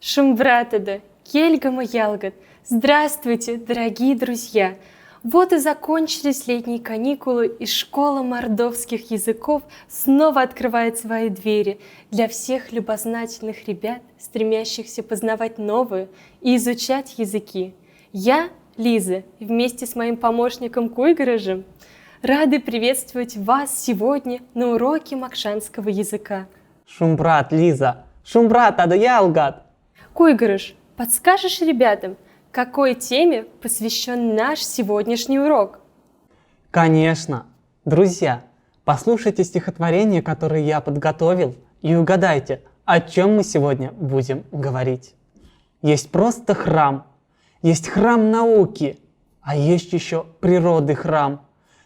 Шумбратада, Кельгама Ялгат. Здравствуйте, дорогие друзья! Вот и закончились летние каникулы, и школа мордовских языков снова открывает свои двери для всех любознательных ребят, стремящихся познавать новые и изучать языки. Я, Лиза, вместе с моим помощником Куйгарыжем, рады приветствовать вас сегодня на уроке макшанского языка. Шумбрат, Лиза! Шумбрат, ада Ялгат! Куйгарыж, подскажешь ребятам, какой теме посвящен наш сегодняшний урок? Конечно! Друзья, послушайте стихотворение, которое я подготовил, и угадайте, о чем мы сегодня будем говорить. Есть просто храм, есть храм науки, а есть еще природы храм,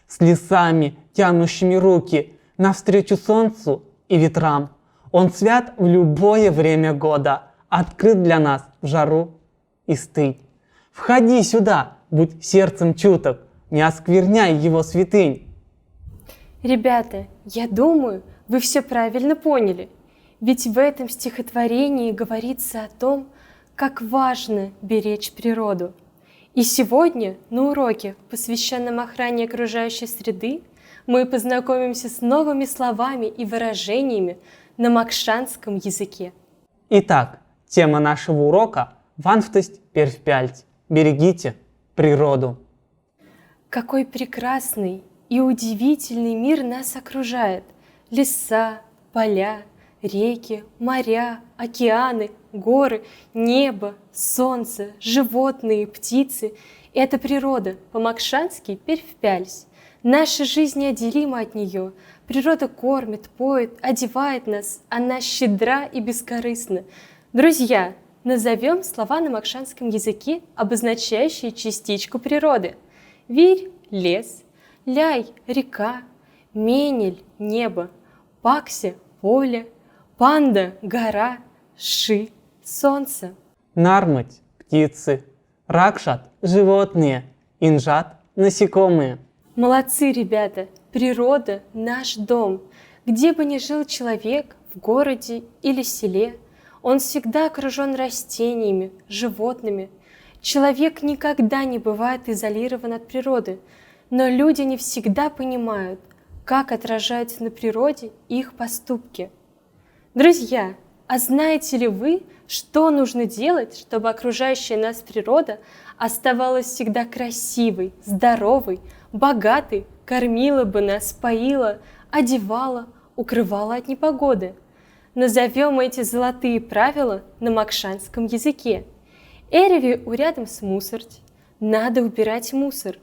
с лесами, тянущими руки навстречу солнцу и ветрам. Он свят в любое время года, открыт для нас в жару и стынь. Входи сюда, будь сердцем чуток, не оскверняй его святынь. Ребята, я думаю, вы все правильно поняли. Ведь в этом стихотворении говорится о том, как важно беречь природу. И сегодня на уроке, посвященном охране окружающей среды, мы познакомимся с новыми словами и выражениями на макшанском языке. Итак, тема нашего урока – «Ванфтость первпяльть». Берегите природу. Какой прекрасный и удивительный мир нас окружает. Леса, поля, реки, моря, океаны, горы, небо, солнце, животные, птицы. Это природа, по-макшански первпяльсь. Наша жизнь неотделима от нее. Природа кормит, поет, одевает нас. Она щедра и бескорыстна. Друзья, назовем слова на макшанском языке, обозначающие частичку природы. Вирь – лес, ляй – река, менель – небо, пакся – поле, панда – гора, ши – солнце. Нармать – птицы, ракшат – животные, инжат – насекомые. Молодцы, ребята! Природа – наш дом. Где бы ни жил человек, в городе или селе, он всегда окружен растениями, животными. Человек никогда не бывает изолирован от природы, но люди не всегда понимают, как отражаются на природе их поступки. Друзья, а знаете ли вы, что нужно делать, чтобы окружающая нас природа оставалась всегда красивой, здоровой, богатой, кормила бы нас, поила, одевала, укрывала от непогоды? Назовем эти золотые правила на макшанском языке. Эреви урядом с мусорть, надо убирать мусор.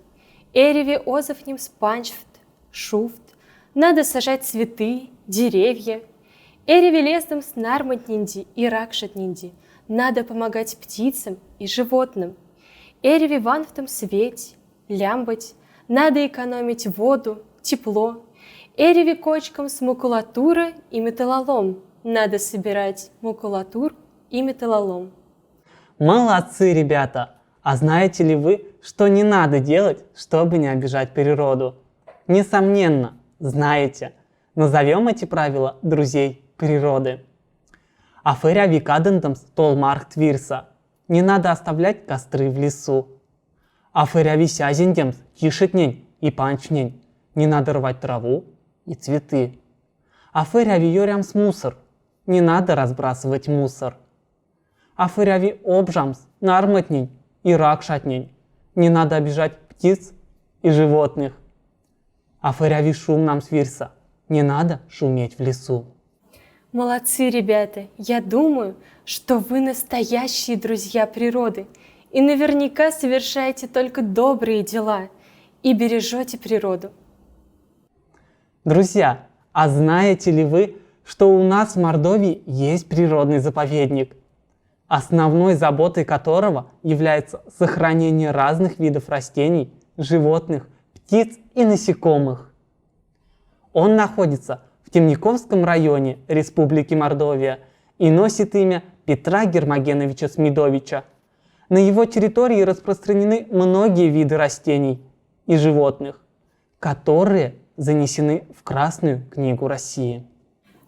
Эреви озовнем спанчфт, шуфт, надо сажать цветы, деревья. Эреви лесом с нарматнинди и ракшатнинди, надо помогать птицам и животным. Эреви ванфтом светь, лямбать, надо экономить воду, тепло. Эреви кочкам с макулатура и металлолом, надо собирать макулатур и металлолом. Молодцы, ребята! А знаете ли вы, что не надо делать, чтобы не обижать природу? Несомненно, знаете. Назовем эти правила друзей природы. Аферя викадентамс толмарх твирса. Не надо оставлять костры в лесу. Аферя висязиндемс тишетнень и панчнень. Не надо рвать траву и цветы. Аферя виорямс мусор. Не надо разбрасывать мусор. Афыряви обжамс, нарматнень и ракшатнень. Не надо обижать птиц и животных. Афыряви шум нам свирса. Не надо шуметь в лесу. Молодцы, ребята! Я думаю, что вы настоящие друзья природы и наверняка совершаете только добрые дела и бережете природу. Друзья, а знаете ли вы, что у нас в Мордовии есть природный заповедник, основной заботой которого является сохранение разных видов растений, животных, птиц и насекомых? Он находится в Темниковском районе Республики Мордовия и носит имя Петра Гермогеновича Смедовича. На его территории распространены многие виды растений и животных, которые занесены в Красную книгу России.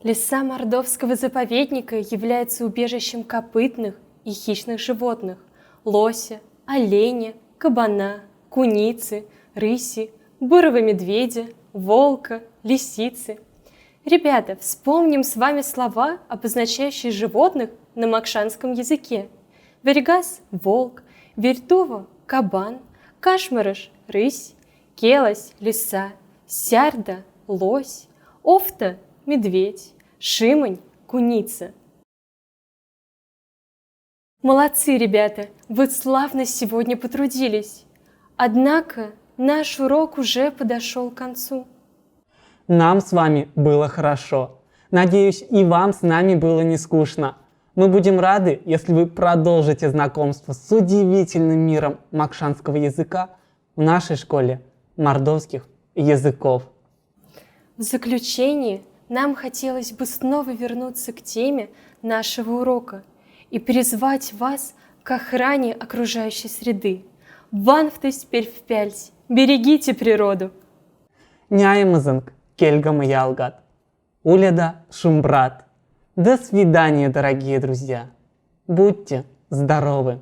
Леса Мордовского заповедника являются убежищем копытных и хищных животных – лося, оленя, кабана, куницы, рыси, бурого медведя, волка, лисицы. Ребята, вспомним с вами слова, обозначающие животных на макшанском языке. Веригас – волк, Вертува – кабан, Кашмарыш – рысь, Келась – лиса, Сярда – лось, Офта – медведь, Шимань – куница. Молодцы, ребята, вы славно сегодня потрудились. Однако наш урок уже подошел к концу. Нам с вами было хорошо. Надеюсь, и вам с нами было не скучно. Мы будем рады, если вы продолжите знакомство с удивительным миром макшанского языка в нашей школе мордовских языков. В заключение нам хотелось бы снова вернуться к теме нашего урока и призвать вас к охране окружающей среды. Ванфтесь первпяльсь, берегите природу. Няймызынг, кельгам и ялгат. Уледа шумбрат. До свидания, дорогие друзья. Будьте здоровы!